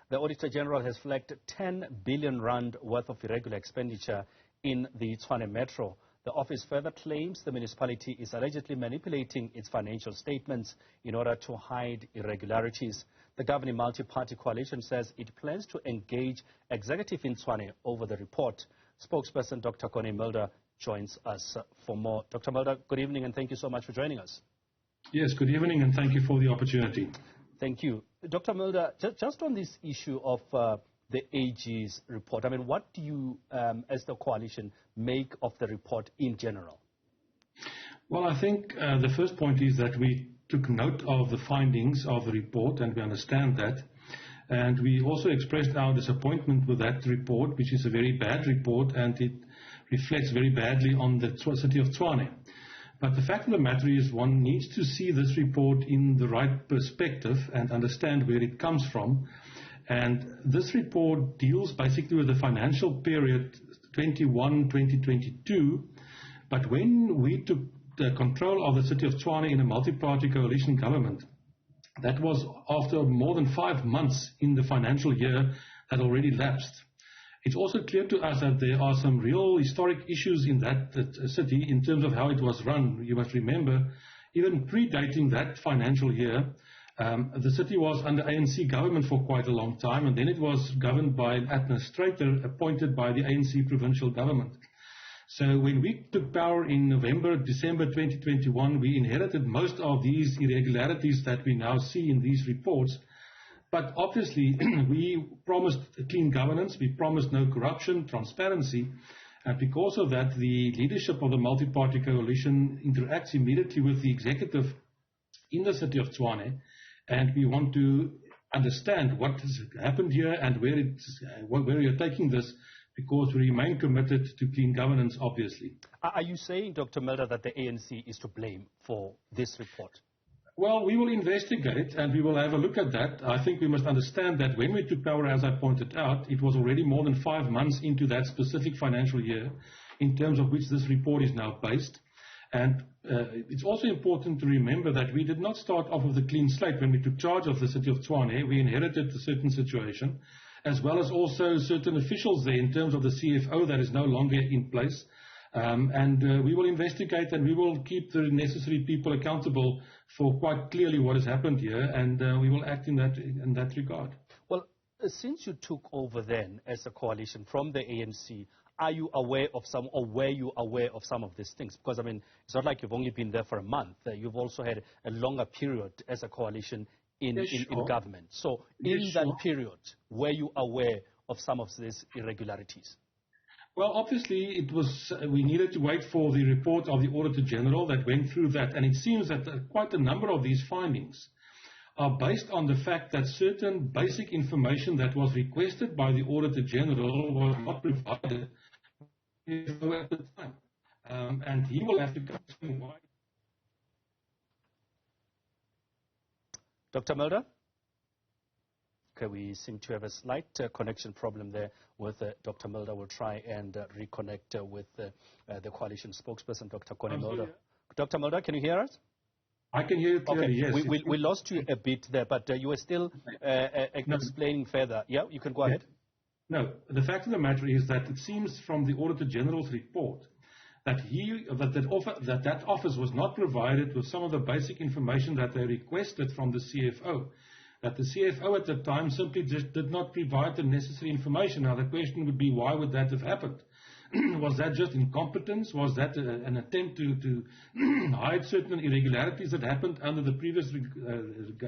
The Auditor-General has flagged 10 billion rand worth of irregular expenditure in the Tshwane Metro. The office further claims the municipality is allegedly manipulating its financial statements in order to hide irregularities. The governing multi-party coalition says it plans to engage executive in Tshwane over the report. Spokesperson Dr. Corne Mulder joins us for more. Dr. Mulder, good evening and thank you so much for joining us. Yes, good evening and thank you for the opportunity. Thank you. Dr. Mulder, just on this issue of the AG's report, I mean, what do you, as the coalition, make of the report in general? Well, I think the first point is that we took note of the findings of the report and we understand that. And we also expressed our disappointment with that report, which is a very bad report and it reflects very badly on the city of Tshwane. But the fact of the matter is one needs to see this report in the right perspective and understand where it comes from. And this report deals basically with the financial period 21-2022. But when we took the control of the city of Tshwane in a multi-party coalition government, that was after more than 5 months in the financial year that already lapsed. It's also clear to us that there are some real historic issues in that city in terms of how it was run. You must remember, even predating that financial year, the city was under ANC government for quite a long time, and then it was governed by an administrator appointed by the ANC provincial government. So when we took power in December 2021, we inherited most of these irregularities that we now see in these reports. But obviously, we promised clean governance, we promised no corruption, transparency, and because of that, the leadership of the multi-party coalition interacts immediately with the executive in the city of Tshwane, and we want to understand what has happened here and where you're taking this, because we remain committed to clean governance, obviously. Are you saying, Dr. Mulder, that the ANC is to blame for this report? Well, we will investigate and we will have a look at that. I think we must understand that when we took power, as I pointed out, it was already more than 5 months into that specific financial year in terms of which this report is now based. And it's also important to remember that we did not start off with a clean slate when we took charge of the city of Tshwane. We inherited a certain situation, as well as also certain officials there in terms of the CFO that is no longer in place. We will investigate and we will keep the necessary people accountable for quite clearly what has happened here, and we will act in that regard. Well, since you took over then as a coalition from the ANC, are you aware of some, or were you aware of some of these things? Because, I mean, it's not like you've only been there for a month. You've also had a longer period as a coalition in government. So in that period, were you aware of some of these irregularities? Well, obviously, we needed to wait for the report of the Auditor-General that went through that, and it seems that quite a number of these findings are based on the fact that certain basic information that was requested by the Auditor-General was not provided at the time. And he will have to come to why. Dr. Mulder? Okay, we seem to have a slight connection problem there with Dr. Mulder. We'll try and reconnect with the coalition spokesperson, Dr. Corne Mulder. Dr. Mulder, can you hear us? I can hear you clearly, okay. Yes. We lost you a bit there, but you were still explaining further. Yeah, you can go ahead. No, the fact of the matter is that it seems from the Auditor-General's report that that office was not provided with some of the basic information that they requested from the CFO. That the CFO at the time simply just did not provide the necessary information. Now the question would be, why would that have happened? Was that just incompetence? Was that an attempt to hide certain irregularities that happened under the previous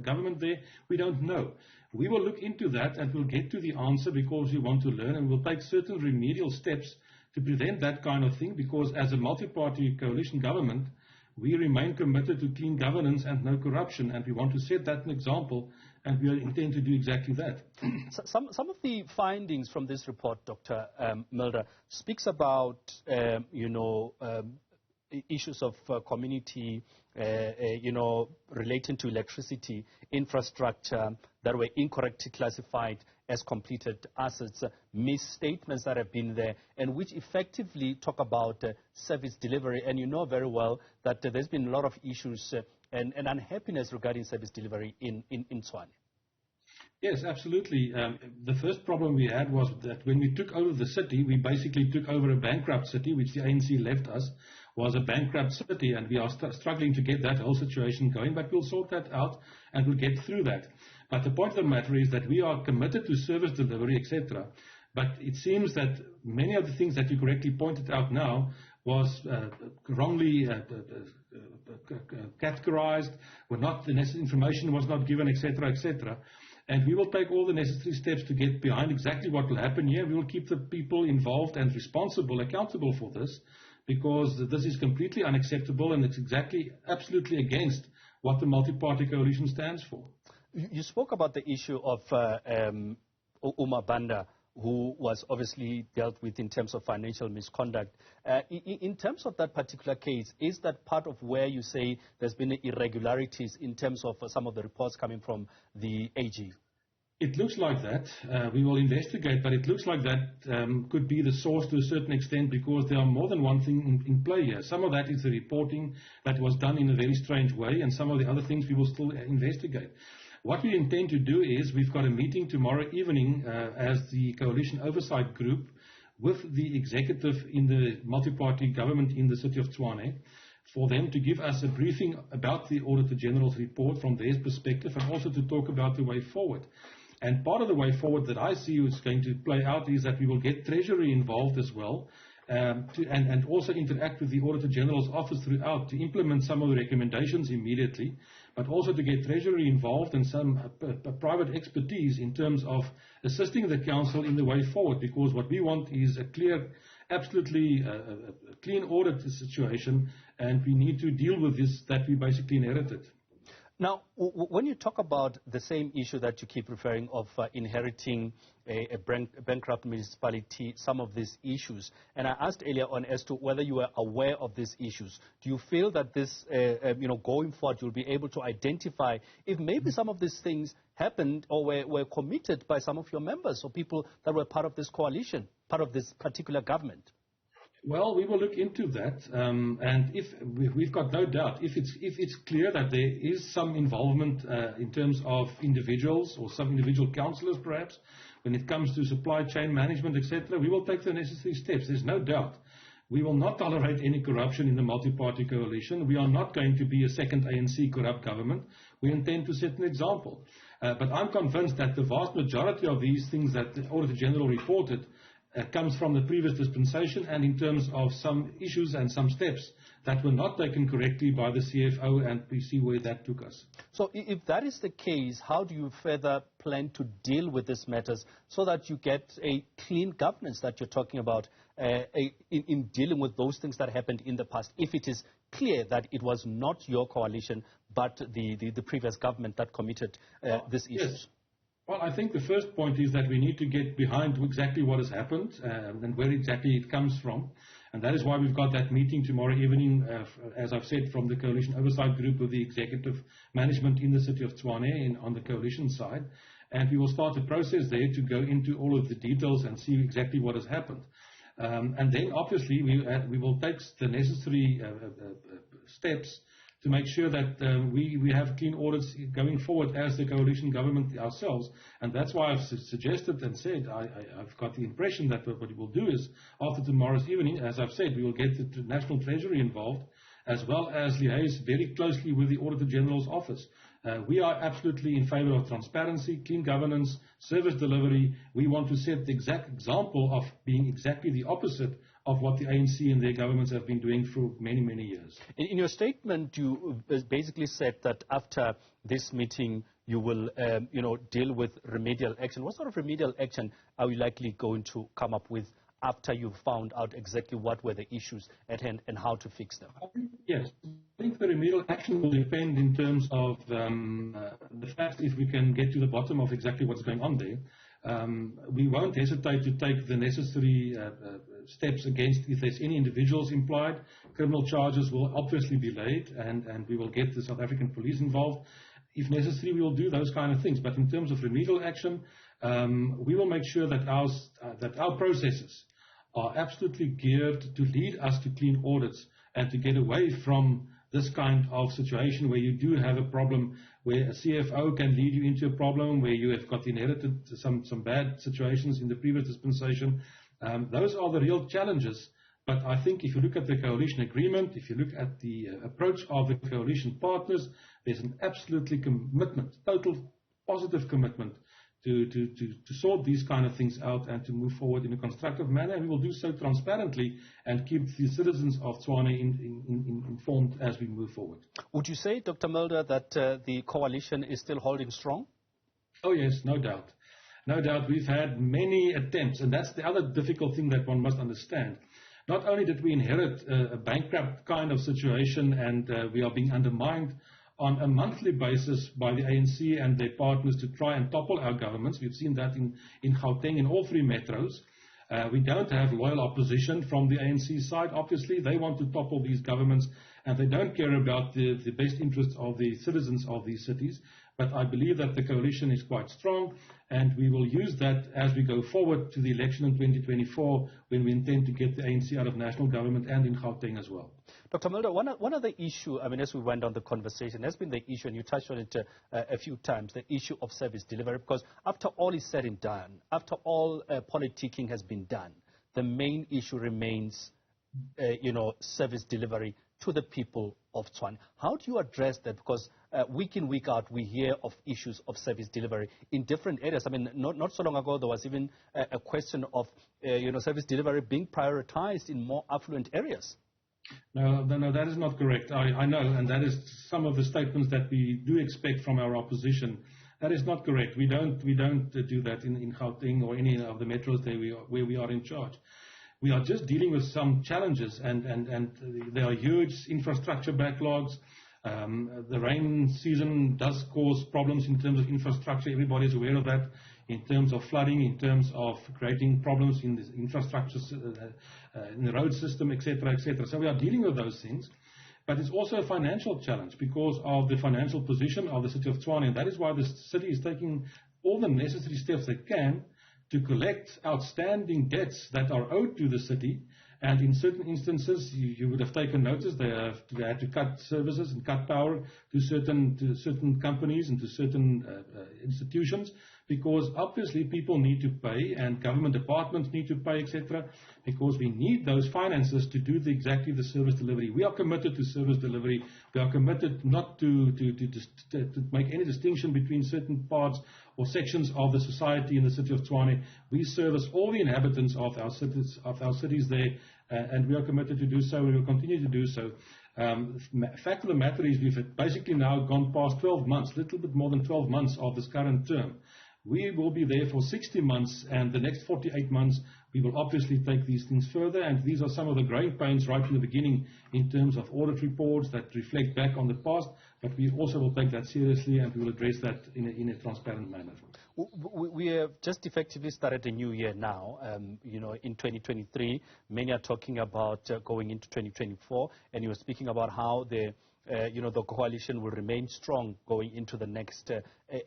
government there? We don't know. We will look into that and we'll get to the answer because we want to learn, and we'll take certain remedial steps to prevent that kind of thing, because as a multi-party coalition government, we remain committed to clean governance and no corruption, and we want to set that an example, and we intend to do exactly that. Some of the findings from this report, Dr. Mulder, speaks about issues of community, relating to electricity infrastructure that were incorrectly classified as completed assets, misstatements that have been there, and which effectively talk about service delivery. And you know very well that there's been a lot of issues and unhappiness regarding service delivery in Tshwane. Yes, absolutely. The first problem we had was that when we took over the city, we basically took over a bankrupt city, which the ANC left us, was a bankrupt city, and we are struggling to get that whole situation going, but we'll sort that out and we'll get through that. But the point of the matter is that we are committed to service delivery, etc. But it seems that many of the things that you correctly pointed out now was wrongly categorized, the necessary information was not given, etc., etc. And we will take all the necessary steps to get behind exactly what will happen here. We will keep the people involved and responsible, accountable for this, because this is completely unacceptable and it's absolutely against what the multi-party coalition stands for. You spoke about the issue of Banda, who was obviously dealt with in terms of financial misconduct. In terms of that particular case, is that part of where you say there's been irregularities in terms of some of the reports coming from the AG? It looks like that. We will investigate, but it looks like that could be the source to a certain extent, because there are more than one thing in play here. Some of that is the reporting that was done in a very strange way, and some of the other things we will still investigate. What we intend to do is we've got a meeting tomorrow evening as the Coalition Oversight Group with the executive in the multi-party government in the city of Tshwane, for them to give us a briefing about the Auditor-General's report from their perspective, and also to talk about the way forward. And part of the way forward that I see is going to play out is that we will get Treasury involved as well, and also interact with the Auditor-General's office throughout to implement some of the recommendations immediately, but also to get Treasury involved and some private expertise in terms of assisting the Council in the way forward, because what we want is a clear, absolutely clean audit situation, and we need to deal with this that we basically inherited. Now, when you talk about the same issue that you keep referring of inheriting a bankrupt municipality, some of these issues, and I asked earlier on as to whether you were aware of these issues. Do you feel that this, going forward, you'll be able to identify if maybe some of these things happened or were committed by some of your members or people that were part of this coalition, part of this particular government? Well, we will look into that, and if we've got no doubt, if it's clear that there is some involvement in terms of individuals or some individual councillors, perhaps, when it comes to supply chain management, etc., we will take the necessary steps. There's no doubt. We will not tolerate any corruption in the multi-party coalition. We are not going to be a second ANC corrupt government. We intend to set an example. But I'm convinced that the vast majority of these things that the Auditor-General reported comes from the previous dispensation, and in terms of some issues and some steps that were not taken correctly by the CFO, and we see where that took us. So if that is the case, how do you further plan to deal with these matters so that you get a clean governance that you're talking about in dealing with those things that happened in the past, if it is clear that it was not your coalition but the previous government that committed these issues? Yes. Well, I think the first point is that we need to get behind exactly what has happened and where exactly it comes from. And that is why we've got that meeting tomorrow evening, as I've said, from the Coalition Oversight Group with the executive management in the city of Tshwane on the coalition side. And we will start a process there to go into all of the details and see exactly what has happened. And then, obviously, we will take the necessary steps to make sure that we have clean audits going forward as the coalition government ourselves. And that's why I've suggested and said I've got the impression that what we will do is, after tomorrow's evening, as I've said, we will get the National Treasury involved, as well as liaise very closely with the Auditor-General's office. We are absolutely in favor of transparency, clean governance, service delivery. We want to set the exact example of being exactly the opposite of what the ANC and their governments have been doing for many, many years. In your statement, you basically said that after this meeting, you will deal with remedial action. What sort of remedial action are we likely going to come up with after you've found out exactly what were the issues at hand and how to fix them? Yes, I think the remedial action will depend in terms of the fact if we can get to the bottom of exactly what's going on there. We won't hesitate to take the necessary steps against, if there's any individuals implied. Criminal charges will obviously be laid, and we will get the South African police involved. If necessary, we will do those kind of things. But in terms of remedial action, we will make sure that our processes are absolutely geared to lead us to clean audits and to get away from this kind of situation where you do have a problem where a CFO can lead you into a problem, where you have got inherited some bad situations in the previous dispensation. Those are the real challenges. But I think if you look at the coalition agreement, if you look at the approach of the coalition partners, there's an absolutely commitment, total positive commitment to sort these kind of things out and to move forward in a constructive manner. And we will do so transparently and keep the citizens of Tshwane informed as we move forward. Would you say, Dr. Mulder, that the coalition is still holding strong? Oh yes, no doubt. No doubt. We've had many attempts, and that's the other difficult thing that one must understand. Not only did we inherit a bankrupt kind of situation, and we are being undermined on a monthly basis by the ANC and their partners to try and topple our governments. We've seen that in Gauteng, in all three metros. We don't have loyal opposition from the ANC side. Obviously, they want to topple these governments, and they don't care about the best interests of the citizens of these cities. But I believe that the coalition is quite strong, and we will use that as we go forward to the election in 2024, when we intend to get the ANC out of national government and in Gauteng as well. Dr. Mulder, one other issue, I mean, as we went on the conversation, has been the issue, and you touched on it a few times, the issue of service delivery, because after all is said and done, after all politicking has been done, the main issue remains, service delivery to the people of Tshwane. How do you address that? Because week in, week out, we hear of issues of service delivery in different areas. I mean, not so long ago, there was even a question of, service delivery being prioritized in more affluent areas. No, that is not correct. I know, and that is some of the statements that we do expect from our opposition. That is not correct. We don't do that in Gauteng or any of the metros where we are in charge. We are just dealing with some challenges, and there are huge infrastructure backlogs. The rain season does cause problems in terms of infrastructure. Everybody is aware of that, in terms of flooding, in terms of creating problems in the infrastructure, in the road system, etc., etc. So we are dealing with those things. But it's also a financial challenge because of the financial position of the city of Tshwane. And that is why the city is taking all the necessary steps they can to collect outstanding debts that are owed to the city. And in certain instances, you would have taken notice, they had to cut services and cut power to certain companies and to certain institutions, because obviously people need to pay and government departments need to pay, etc., because we need those finances to do exactly the service delivery. We are committed to service delivery. We are committed not to make any distinction between certain parts or sections of the society in the city of Tshwane. We service all the inhabitants of our cities there, and we are committed to do so, and we will continue to do so. Fact of the matter is, we've basically now gone past 12 months, a little bit more than 12 months of this current term. We will be there for 60 months, and the next 48 months, we will obviously take these things further, and these are some of the growing pains right from the beginning in terms of audit reports that reflect back on the past, but we also will take that seriously, and we will address that in a transparent manner. We have just effectively started a new year now. In 2023, many are talking about going into 2024, and you were speaking about how the coalition will remain strong going into the next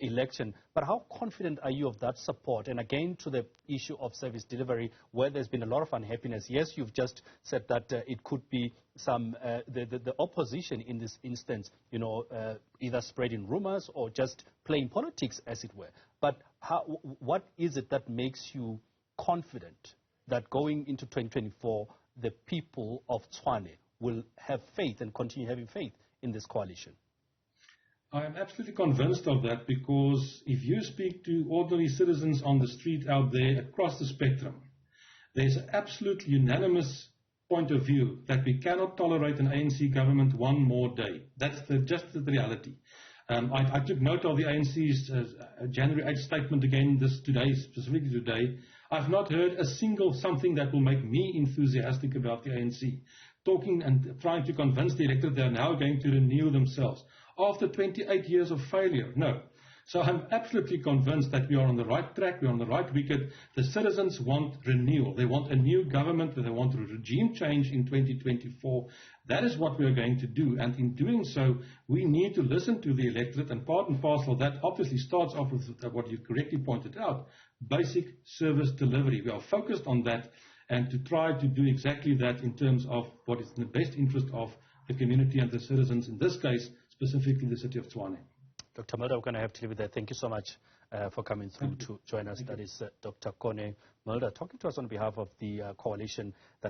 election. But how confident are you of that support? And again, to the issue of service delivery, where there's been a lot of unhappiness. Yes, you've just said that it could be the opposition in this instance, either spreading rumors or just playing politics, as it were. But what is it that makes you confident that going into 2024, the people of Tshwane will have faith and continue having faith in this coalition? I am absolutely convinced of that, because if you speak to ordinary citizens on the street out there across the spectrum, there's an absolute unanimous point of view that we cannot tolerate an ANC government one more day. That's just the reality. I took note of the ANC's January 8th statement again specifically today. I've not heard a single something that will make me enthusiastic about the ANC, talking and trying to convince the electorate they are now going to renew themselves after 28 years of failure. No. So I'm absolutely convinced that we are on the right track, we're on the right wicket. The citizens want renewal. They want a new government, they want a regime change in 2024. That is what we are going to do. And in doing so, we need to listen to the electorate, and part and parcel of that obviously starts off with what you correctly pointed out, basic service delivery. We are focused on that, and to try to do exactly that in terms of what is in the best interest of the community and the citizens, in this case, specifically the city of Tshwane. Dr. Mulder, we're going to have to leave it there. Thank you so much for coming through to join us. That is Dr. Corne Mulder talking to us on behalf of the coalition that